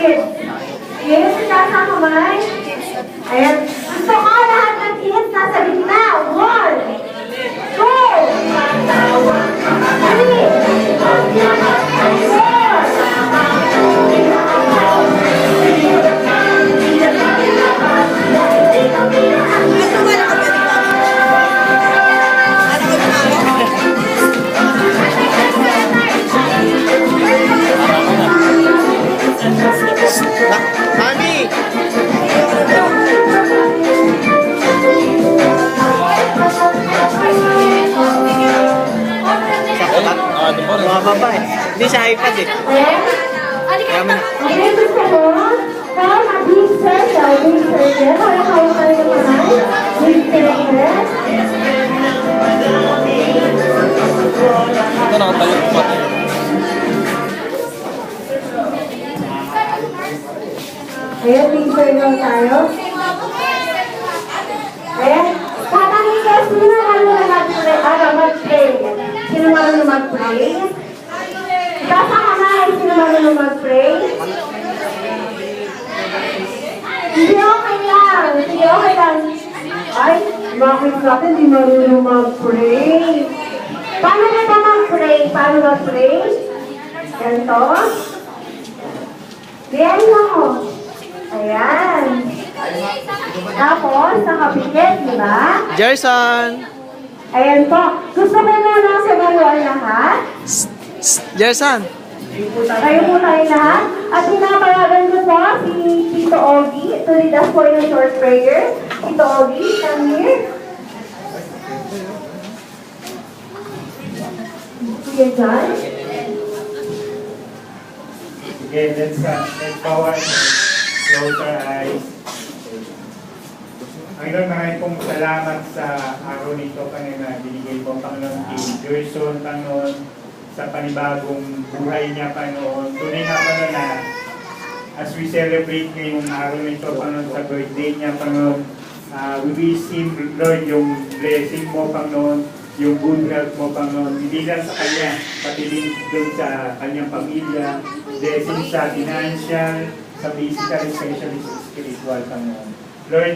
kids. Kids, itaas ang kamay. Ayan. Gusto ko lahat ng kids nasa gitna. 1, 2, Mami! Mga babae. Hindi sa iPad eh. Kaya mo na. Okay, gusto mo? Big circle, big circle. Kaya tayo naman. Big circle. Ito nakatayo ko pati. Ayan, big circle tayo. Ayan. Tatanungin ko, sino marunong mag-pray? Mag-pray. Sino marunong mag-pray? Itaas ang kamay, sino marunong mag-pray? Hindi, okay lang. Sige, okay lang. Ay, bakit sa atin di marunong mag-pray? Paano na ba mag-pray? Paano mag-pray? Ganito? Diyan mo. Ayan. Tapos, nakapikit, di ba? Jerson! Ayan po. Gusto ko na lang sumaluan lahat. Jerson! Kayo po tayo lahat. At pinapayagan ko po si Tito Ogie to lead us for your short prayer. Tito Ogie, come here. Sige, John. Okay, let's bow our close our eyes. Panginoon, maraming pong salamat sa araw nito, Panginoon. Binigay po, Panginoon, kay Gerson, Panginoon, sa panibagong buhay niya, Panginoon. Tunay nga, Panginoon, na as we celebrate ngayong araw nito, Panginoon, sa birthday niya, Panginoon, we wish him, Lord, yung blessing mo, Panginoon, yung good health mo, Panginoon. Hindi lang sa kanya, pati din doon sa kanyang pamilya, blessing sa financial, sa physical, sa spiritual, Panginoon. Lord,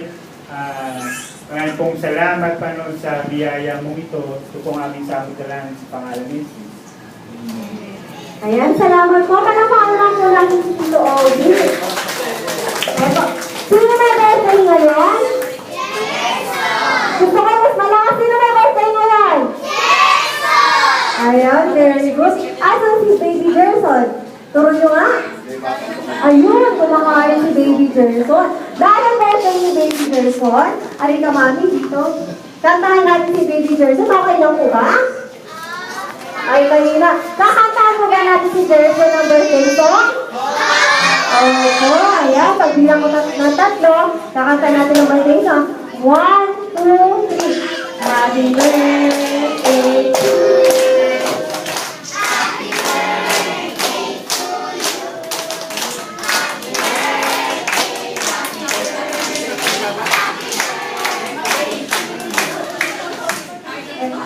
maraming pong salamat, Panginoon, sa biyaya mong ito. Ito pong aming sakot na lang sa pangalan ni Jesus. Ayan, salamat po. Panapakan lang po natin si Tito Ogie. Eto. Sino may birthday ngayon? Gusto kayo mas malakas. Sino may birthday ngayon? Ayan, very good. Asan si Baby Gerson? Turo nyo nga. Ayun, kumakain si Baby Gerson. Dahil ang birthday ni Baby Gerson, aray ka mami dito. Kantahan natin si Baby Gerson. Okay lang po ba? Ay, kanina. Kakantahan mo ba natin si Gerson ng birthday song? Oo, ayan. Pagbilang ko ng tatlo, kakanta natin ng birthday song. 1, 2, 3. Happy birthday to you.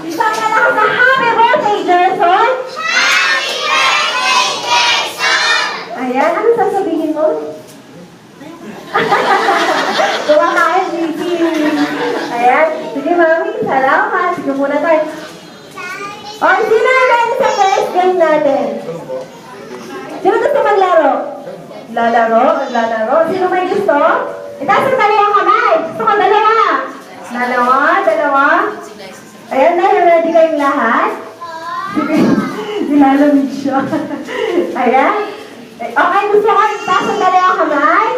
Isang malakas na happy birthday, Gerson! Happy birthday, Gerson! Ayan, ano sasabihin mo? Kumakain, Gigi. Ayan, sige mami, salamat. Sige muna tayo. O, sino na ready sa first game natin? Sino gusto maglaro? Lalaro? Lalaro? Sino may gusto? Itaas ang dalawang kamay. Gusto ko dalawa. Dalawa, dalawa. Ayan na, ready kayong lahat? Sige, nilalamig siya. Ayan. Okay, gusto ko, itaas ang dalawang kamay.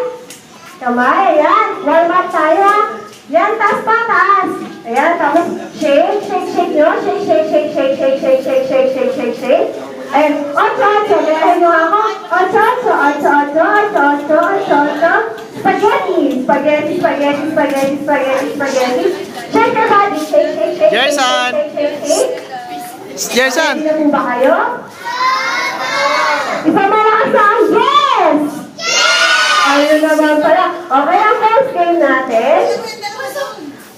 Kamay, ayan. Warm up tayo. Yan, taas pa, taas. Ayan, tapos shake, shake, shake nyo. Shake, shake, shake, shake, shake, shake, shake, shake, shake, shake, shake. Ayan, ocho, ocho. Gayahin nyo ako. Ocho, ocho, ocho, ocho, ocho, ocho, ocho, ocho. Spaghetti, spaghetti, spaghetti, spaghetti, spaghetti, spaghetti. Shake your body. Shake, shake, shake, Gerson! shake, shake, shake, shake. Gerson! Ready na po ba kayo? Isang malakas na, yes! Ayun naman pala. Okay, ang first game natin.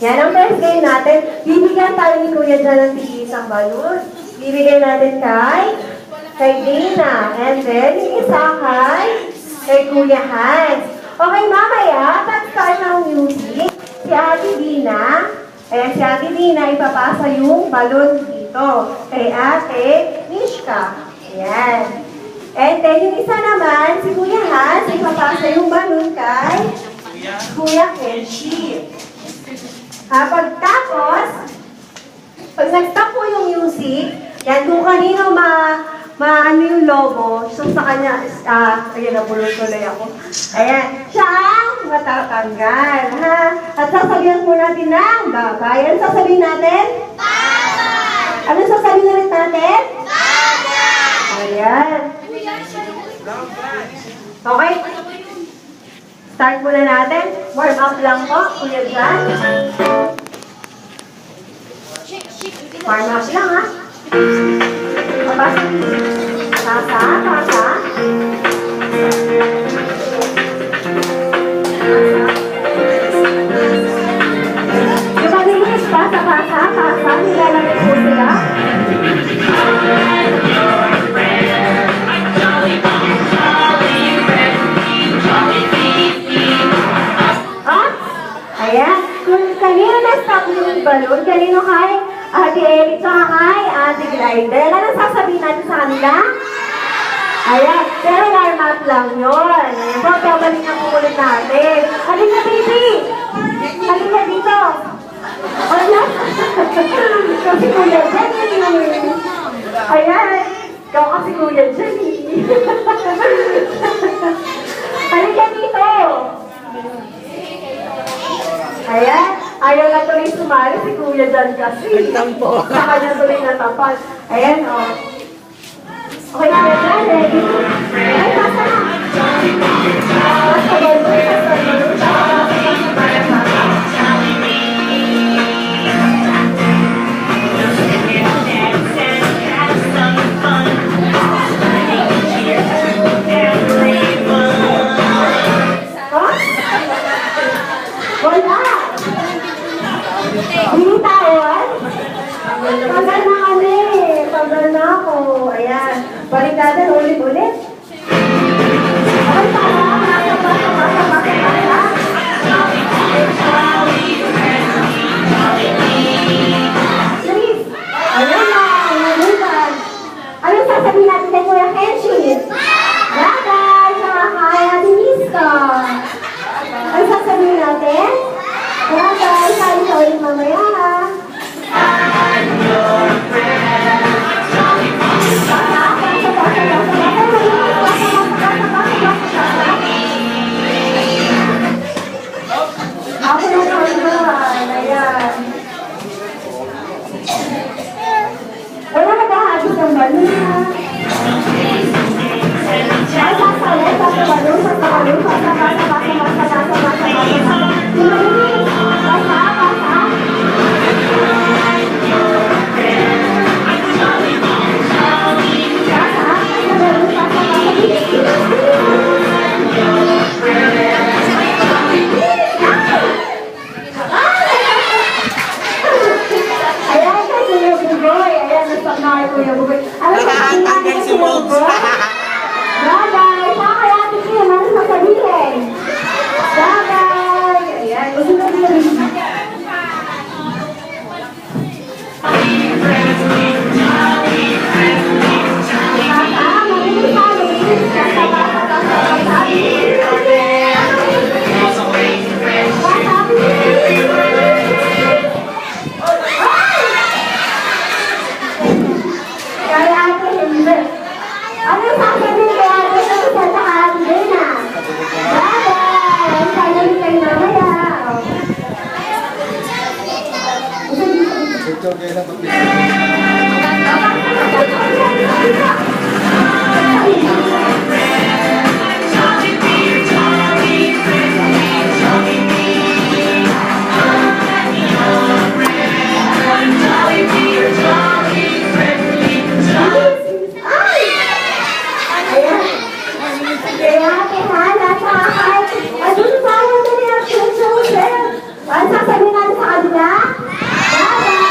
Yan ang first game natin. Bibigyan tayo ni Kuya dyan ng isang balon. Bibigyan natin kay Dina. And then, yung isa kay Kay Kuya Hans. Okay, mamaya, pag-start ng music, si Ate Dina, si Ate Dina, ipapasa yung balon dito. Kay Ate Mishka. Ayan. And then, yung isa naman, si Kuya Hans, ipapasa yung balon kay Kuya Kenshi. Pagtapos, pag nag-stop po yung music, yan kung kanino ano yung logo, so sa kanya, ayan, nabulol tuloy ako. Ayan, siya ang matatanggal, ha? At sasabihan po natin ng babay. Ano sasabihin natin? Babay! Ano sasabihin ulit natin? Babay! Ayan. Okay. Start muna natin. Warm up lang po, Kuya Jan. Warm up lang, ha? Pasa. Yung malinis, pasa. Nilalagay po sila. Ayan. Kung kanino na-stop yung balon, kanino kay Ate Eric sa kay Ate Glider. Ano sasabihin natin sa kanila? Ayan. Pero warm up lang yun. Ayan po, babalik na po ulit natin. Halika, baby! Halika dito! Wala? Kasi Kuya Jenny. Ayan. Ikaw kasi Kuya Jenny. Halika dito! Ayan, ayaw na tuloy sumali si Kuya Jan kasi. Nagtampo. Sa kanya tuloy natapan. Ayan, o. Okay, Kuya Jan, ready? Ay, pasa na. Pasa balon. Wala! Hindi tawad? Tagal na kami. Tagal na ako. Ayan. Balik natin ulit-ulit. Ay, pasa. Please. Ayan na. Nalutan. Anong sasabihin natin kay Kuya Kenshi? Bagay. Saka kaya Denista. Ano sasabihin natin? Bagay, sabi sa ulit mamaya. Ako yung kaluan. Ayan. Wala magkahagis ng balon, ha? Ay, sasalit, sasabalon. Ayan, kay Kuya Bugoy. Ayan, nasak na kay Kuya Bugoy. Alam mo, Nakakatanggal si Mogs. Bagay! Saka kaya Ate Kim, ano sasabihin? Bagay! Ayan, usunod na rin. Kaya Ate hindi. Ano sasabihin kay Ate Kim sa Ate Dina? Bagay! Ang sabi kayo mamaya. Kaya Ate Hana, saka kay ano sa akin na niya, Joseph? Ano sasabihin natin sa kanila? Bye-bye!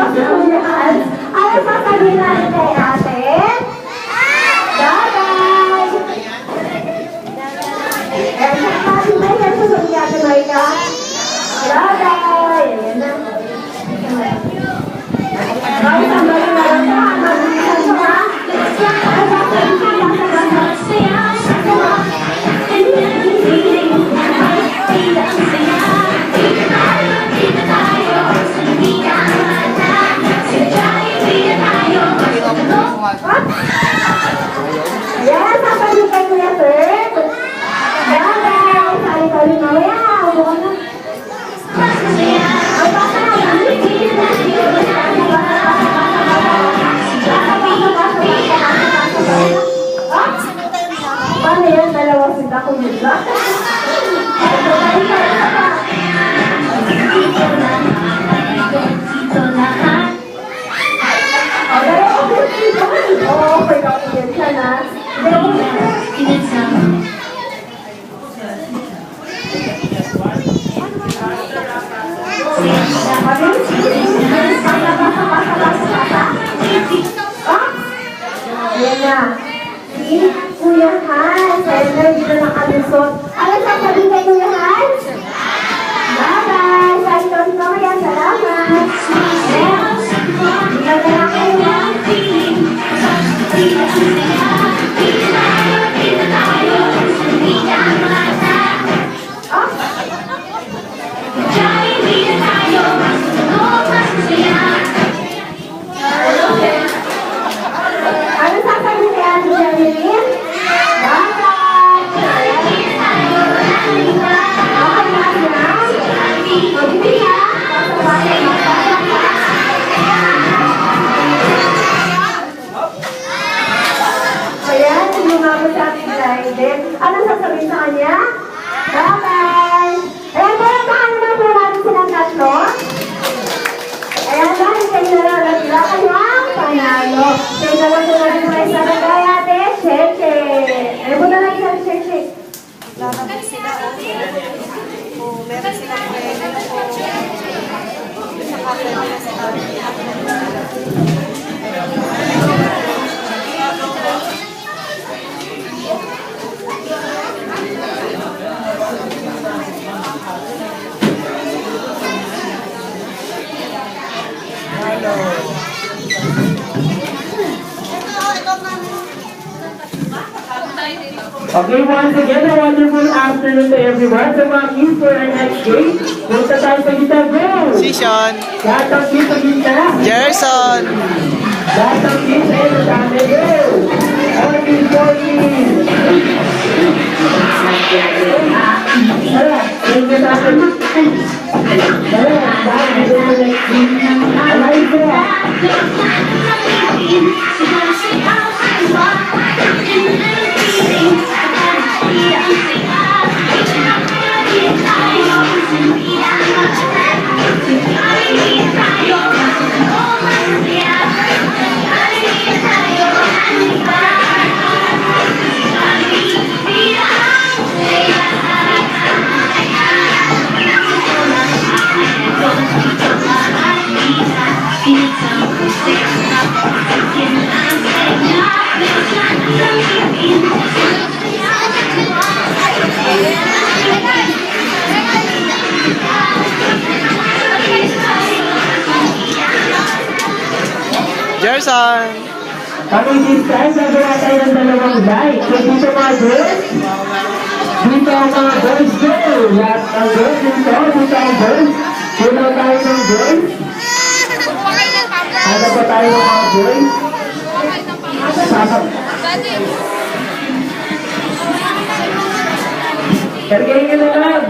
pa si Kuya Hans. Ano sasabihin natin kay ate? Bye-bye! Eh, sasabihin ba yan? Susunod ni Ate Maika? Bye-bye! Ayan na. Ay, sandali na lang po. Mag-isan ko ha. Ay, sasabihin ko Ayan, sasabihin kay Kuya Ferd. Bye-bye! Sali-sali na yan. Ubo ka na. Ay, baka na. Paano yan? Dalawa sila kumila. Oo, okay ka ulit siya na. Ayan na. Si Kuya Hans. Ayan na, dito nakalusot. Ano sasabihin kay Kuya Hans? Bye-bye! Sali-sali ko yan. Salamat! Dito na kayo. Ano sasabihin kay Ate Janeline? Bye-bye! Ayan, lumabot sa ating driver. Ano sasabihin sa kanya? Bye-bye! Ayan, palatahan naman po natin silang tatlo. Ayan, dahil kayo nalalagla kayo ang panalo. Kaya naman po natin mga isa na kaya ate, cheche. Ayan po na lang isang cheche. Lalabas sila o meron silang pwede o saka pwede sila. Okay, once again, a wonderful afternoon to everyone. Sa mga kids for our next game, punta tayo sa gitna, go! Sean. Lahat ng kids sa gitna. Jerson. Lahat ng kids ay nasama, go! All kids, 40. Tara, yun ka sa akin. Tara, tayo sa next game. Eliza. Jerson. Kami this time, nagawa tayo ng dalawang light. So dito mga girls, dito ang mga girls go. Lahat ang girls dito ang girls. Dito tayo ng girls. Ano ba tayo ng mga girls? Kargayin nyo na lang.